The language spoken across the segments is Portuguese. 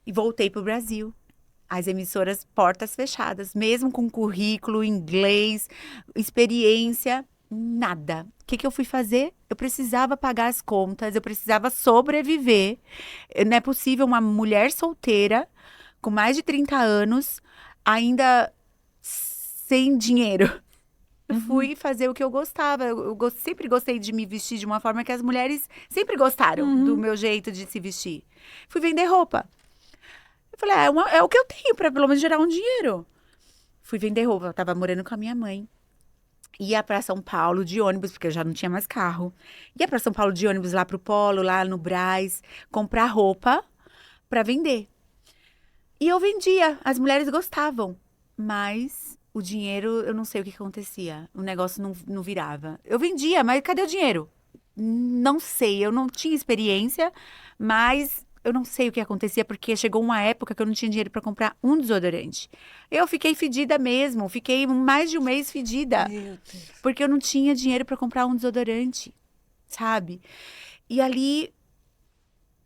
E voltei pro Brasil. As emissoras portas fechadas, mesmo com currículo, inglês, experiência, nada. O que que eu fui fazer? Eu precisava pagar as contas, eu precisava sobreviver. Não é possível uma mulher solteira, com mais de 30 anos, ainda sem dinheiro. Eu Uhum. fui fazer o que eu gostava. Sempre gostei de me vestir de uma forma que as mulheres sempre gostaram do Uhum. meu jeito de se vestir. Fui vender roupa. Eu falei, é o que eu tenho para pelo menos gerar um dinheiro. Fui vender roupa, eu tava morando com a minha mãe. Ia para São Paulo de ônibus, porque eu já não tinha mais carro. Ia para São Paulo de ônibus lá pro Polo, lá no Brás, comprar roupa para vender. E eu vendia, as mulheres gostavam, mas o dinheiro, eu não sei o que acontecia. O negócio não virava. Eu vendia, mas cadê o dinheiro? Não sei, eu não tinha experiência, mas eu não sei o que acontecia, porque chegou uma época que eu não tinha dinheiro para comprar um desodorante. Eu fiquei fedida mesmo, fiquei mais de um mês fedida, Meu Deus. porque eu não tinha dinheiro para comprar um desodorante, sabe? E ali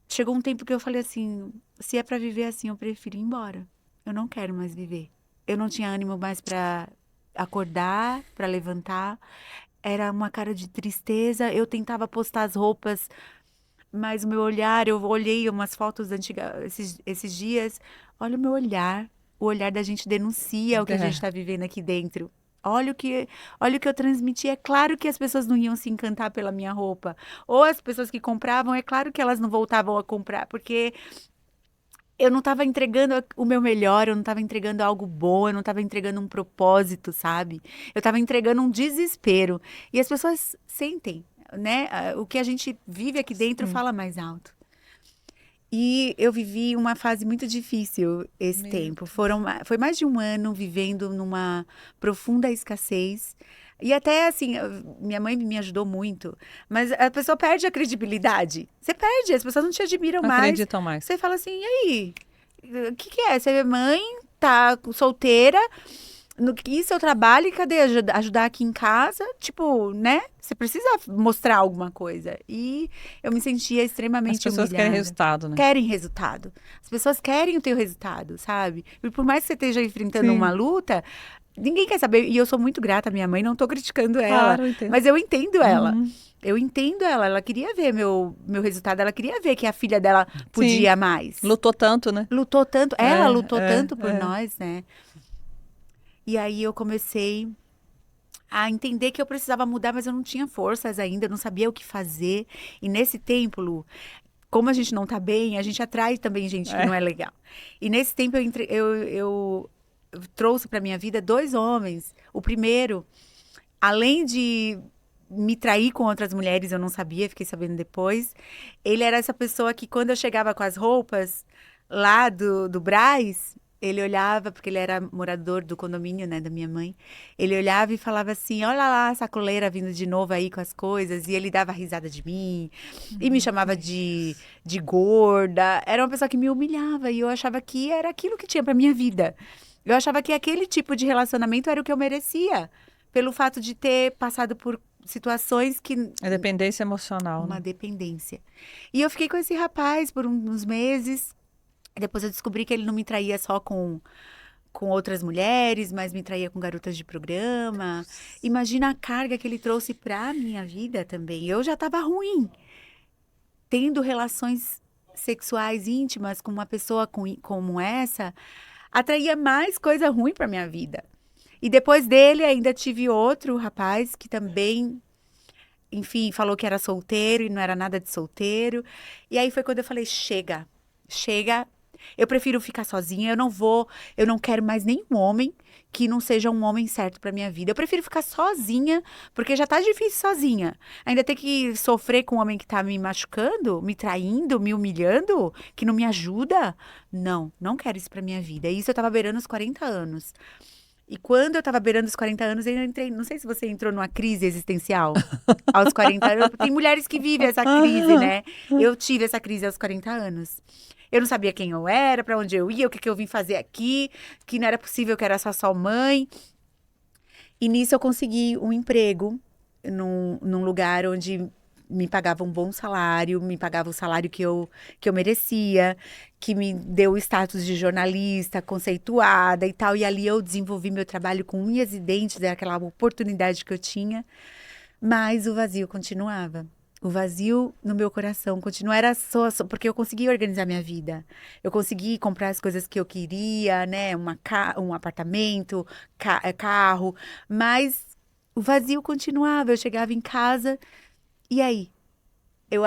chegou um tempo que eu falei assim, se é para viver assim, eu prefiro ir embora. Eu não quero mais viver. Eu não tinha ânimo mais para acordar, para levantar. Era uma cara de tristeza. Eu tentava postar as roupas, mas o meu olhar, eu olhei umas fotos antigas esses dias. Olha o meu olhar. O olhar da gente denuncia o que a gente É. está vivendo aqui dentro. Olha o que eu transmiti. É claro que as pessoas não iam se encantar pela minha roupa. Ou as pessoas que compravam, é claro que elas não voltavam a comprar, porque eu não estava entregando o meu melhor, eu não estava entregando algo bom, eu não estava entregando um propósito, sabe? Eu estava entregando um desespero. E as pessoas sentem, né? O que a gente vive aqui dentro Sim. fala mais alto. E eu vivi uma fase muito difícil esse Meu tempo. Deus. Foi mais de um ano vivendo numa profunda escassez. E até assim, minha mãe me ajudou muito, mas a pessoa perde a credibilidade. Você perde, as pessoas não te admiram Não mais. acreditam mais. Você fala assim, e aí? O que que é? Você é mãe, tá solteira, no que seu trabalho e cadê ajudar aqui em casa? Tipo, né? Você precisa mostrar alguma coisa. E eu me sentia As extremamente pessoas querem humilhada. resultado, né? Querem resultado. As pessoas querem o teu resultado, sabe? E por mais que você esteja enfrentando uma Sim. luta, ninguém quer saber. E eu sou muito grata à minha mãe, não tô criticando ela, Claro, eu entendo. mas eu entendo ela. Uhum. Eu entendo ela. Ela queria ver meu resultado, ela queria ver que a filha dela Sim. podia mais. Lutou tanto, né? Lutou tanto, ela É, lutou tanto por é, é. nós, né? E aí eu comecei a entender que eu precisava mudar, mas eu não tinha forças ainda, eu não sabia o que fazer. E nesse tempo, Lu, como a gente não tá bem, a gente atrai também gente que não É. é legal. E nesse tempo eu trouxe para minha vida dois homens. O primeiro, além de me trair com outras mulheres, eu não sabia, fiquei sabendo depois. Ele era essa pessoa que quando eu chegava com as roupas lá do Brás, ele olhava, porque ele era morador do condomínio, né, da minha mãe. Ele olhava e falava assim: Olha lá, a sacoleira vindo de novo aí com as coisas. E ele dava risada de mim e me chamava Meu Deus. de gorda. Era uma pessoa que me humilhava e eu achava que era aquilo que tinha pra minha vida. Eu achava que aquele tipo de relacionamento era o que eu merecia, pelo fato de ter passado por situações que É dependência emocional, uma né? dependência. E eu fiquei com esse rapaz por uns meses. Depois eu descobri que ele não me traía só com outras mulheres, mas me traía com garotas de programa. Imagina a carga que ele trouxe pra minha vida também. Eu já estava ruim, tendo relações sexuais íntimas com uma pessoa como essa, atraía mais coisa ruim pra minha vida. E depois dele ainda tive outro rapaz que também, enfim, falou que era solteiro e não era nada de solteiro. E aí foi quando eu falei: chega, chega. Eu prefiro ficar sozinha. Eu não quero mais nenhum homem que não seja um homem certo pra minha vida. Eu prefiro ficar sozinha, porque já tá difícil sozinha. Ainda ter que sofrer com um homem que tá me machucando, me traindo, me humilhando, que não me ajuda. Não, não quero isso pra minha vida. E isso eu tava beirando os 40 anos. E quando eu tava beirando os 40 anos, eu entrei, não sei se você entrou numa crise existencial aos 40 anos. Tem mulheres que vivem essa crise, Ah, né? Eu tive essa crise aos 40 anos. Eu não sabia quem eu era, pra onde eu ia, o que que eu vim fazer aqui, que não era possível, que era só mãe. E nisso eu consegui um emprego num lugar onde me pagava um bom salário, me pagava o salário que eu merecia, que me deu o status de jornalista conceituada e tal. E ali eu desenvolvi meu trabalho com unhas e dentes, era aquela oportunidade que eu tinha. Mas o vazio continuava. O vazio no meu coração continua. Era só porque eu consegui organizar minha vida. Eu consegui comprar as coisas que eu queria, né? Um apartamento, carro. Mas o vazio continuava. Eu chegava em casa, e aí?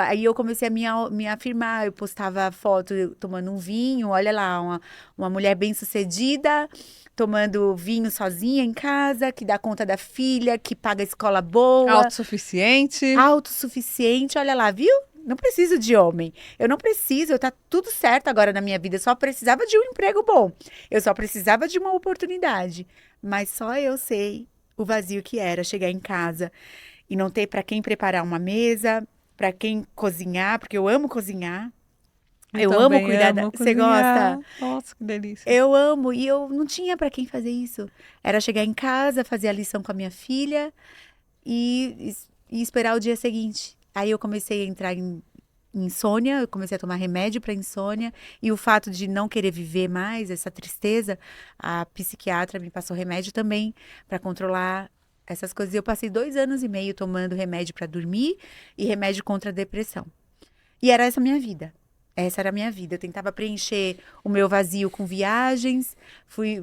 Aí eu comecei a me afirmar, eu postava foto tomando um vinho, olha lá, uma mulher bem-sucedida, tomando vinho sozinha em casa, que dá conta da filha, que paga escola boa, Autossuficiente. autossuficiente, olha lá, viu? Não preciso de homem. Eu não preciso, tá tudo certo agora na minha vida. Eu só precisava de um emprego bom. Eu só precisava de uma oportunidade. Mas só eu sei o vazio que era chegar em casa e não ter para quem preparar uma mesa, para quem cozinhar, porque eu amo cozinhar. Eu Eu amo também cuidar da... amo Você gosta? cozinhar. Nossa, que delícia. Eu amo e eu não tinha para quem fazer isso. Era chegar em casa, fazer a lição com a minha filha e esperar o dia seguinte. Aí eu comecei a entrar em insônia, eu comecei a tomar remédio para insônia e o fato de não querer viver mais, essa tristeza, a psiquiatra me passou remédio também para controlar essas coisas. Eu passei 2 anos e meio tomando remédio para dormir e remédio contra a depressão. E era essa a minha vida. Essa era a minha vida. Eu tentava preencher o meu vazio com viagens, fui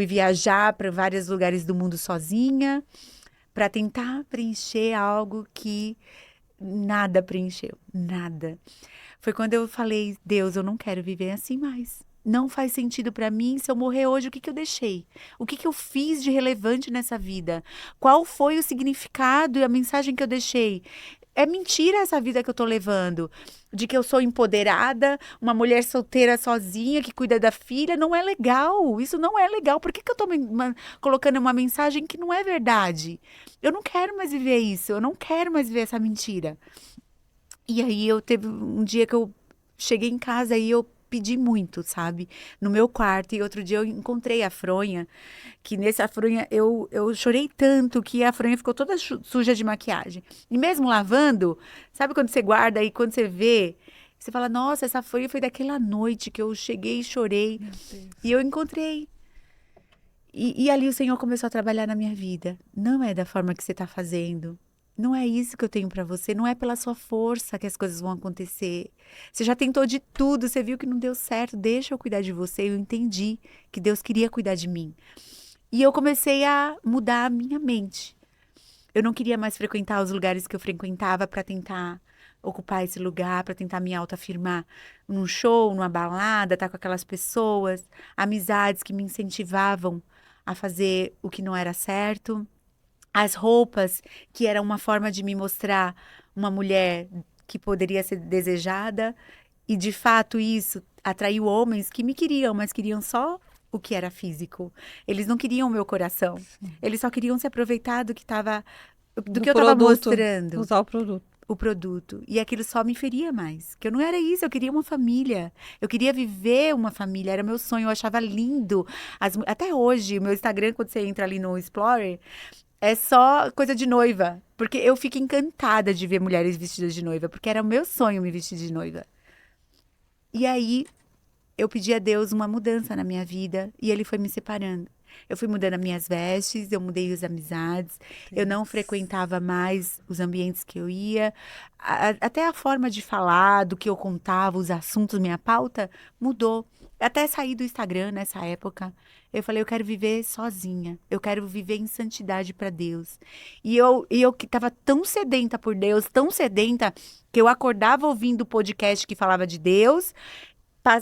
viajar para vários lugares do mundo sozinha, para tentar preencher algo que nada preencheu, nada. Foi quando eu falei, Deus, eu não quero viver assim mais. Não faz sentido para mim. Se eu morrer hoje, o que que eu deixei? O que que eu fiz de relevante nessa vida? Qual foi o significado e a mensagem que eu deixei? É mentira essa vida que eu tô levando. De que eu sou empoderada, uma mulher solteira sozinha que cuida da filha. Não é legal. Isso não é legal. Por que que eu tô colocando uma mensagem que não é verdade? Eu não quero mais viver isso. Eu não quero mais viver essa mentira. E aí eu teve um dia que eu cheguei em casa e eu pedi muito, sabe? No meu quarto. E outro dia eu encontrei a fronha, que nessa fronha eu chorei tanto que a fronha ficou toda suja de maquiagem. E mesmo lavando, sabe quando você guarda e quando você vê, você fala, nossa, essa fronha foi daquela noite que eu cheguei e chorei. Meu E Deus. eu encontrei. E ali o Senhor começou a trabalhar na minha vida. Não é da forma que você está fazendo. Não é isso que eu tenho para você. Não é pela sua força que as coisas vão acontecer. Você já tentou de tudo, você viu que não deu certo. Deixa eu cuidar de você. Eu entendi que Deus queria cuidar de mim. E eu comecei a mudar a minha mente. Eu não queria mais frequentar os lugares que eu frequentava para tentar ocupar esse lugar, para tentar me autoafirmar num show, numa balada, estar com aquelas pessoas, amizades que me incentivavam a fazer o que não era certo, as roupas que eram uma forma de me mostrar uma mulher que poderia ser desejada, e de fato isso atraiu homens que me queriam, mas queriam só o que era físico. Eles não queriam o meu coração. Eles só queriam se aproveitar do Do que eu estava produto. mostrando, Usar o produto. o produto. E aquilo só me feria mais. Que eu não era isso, eu queria uma família. Eu queria viver uma família, era meu sonho, eu achava lindo. Até hoje, o meu Instagram, quando você entra ali no Explorer, é só coisa de noiva. Porque eu fico encantada de ver mulheres vestidas de noiva, porque era o meu sonho me vestir de noiva. E aí eu pedi a Deus uma mudança na minha vida e ele foi me separando. Eu fui mudando as minhas vestes, eu mudei as amizades, eu não Deus. frequentava mais os ambientes que eu ia, até a forma de falar, do que eu contava, os assuntos, minha pauta mudou. Até saí do Instagram nessa época. Eu falei, eu quero viver sozinha, eu quero viver em santidade para Deus. E eu que estava tão sedenta por Deus, tão sedenta, que eu acordava ouvindo o podcast que falava de Deus.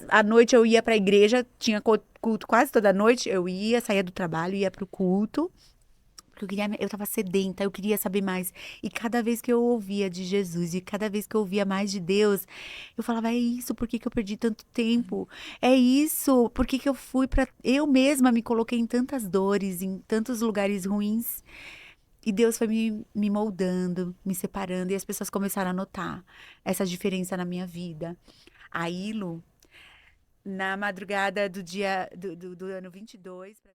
À noite eu ia para a igreja, tinha culto quase toda noite. Eu ia, saía do trabalho, ia para o culto, porque eu estava sedenta, eu queria saber mais. E cada vez que eu ouvia de Jesus e cada vez que eu ouvia mais de Deus, eu falava: é isso, por que que eu perdi tanto tempo? É isso, por que que eu fui para. Eu mesma me coloquei em tantas dores, em tantos lugares ruins. E Deus foi me moldando, me separando, e as pessoas começaram a notar essa diferença na minha vida. Aí, Lu, na madrugada do ano 22.